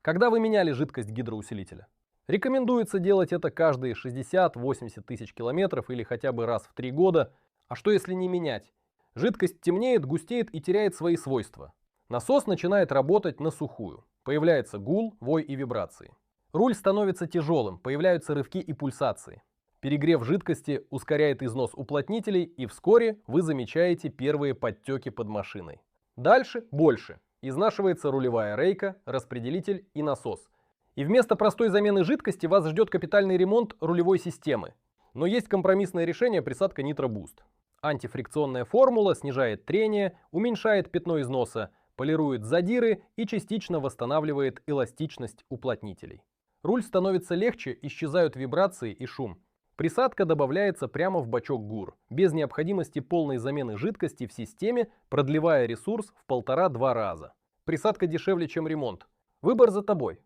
Когда вы меняли жидкость гидроусилителя? Рекомендуется делать это каждые 60-80 тысяч километров или хотя бы раз в 3 года. А что если не менять? Жидкость темнеет, густеет и теряет свои свойства. Насос начинает работать на сухую. Появляется гул, вой и вибрации. Руль становится тяжелым, появляются рывки и пульсации. Перегрев жидкости ускоряет износ уплотнителей, и вскоре вы замечаете первые подтеки под машиной. Дальше больше. Изнашивается рулевая рейка, распределитель и насос. И вместо простой замены жидкости вас ждет капитальный ремонт рулевой системы. Но есть компромиссное решение — присадка Nitro Boost. Антифрикционная формула снижает трение, уменьшает пятно износа, полирует задиры и частично восстанавливает эластичность уплотнителей. Руль становится легче, исчезают вибрации и шум. Присадка добавляется прямо в бачок ГУР, без необходимости полной замены жидкости в системе, продлевая ресурс в 1,5-2 раза. Присадка дешевле, чем ремонт. Выбор за тобой.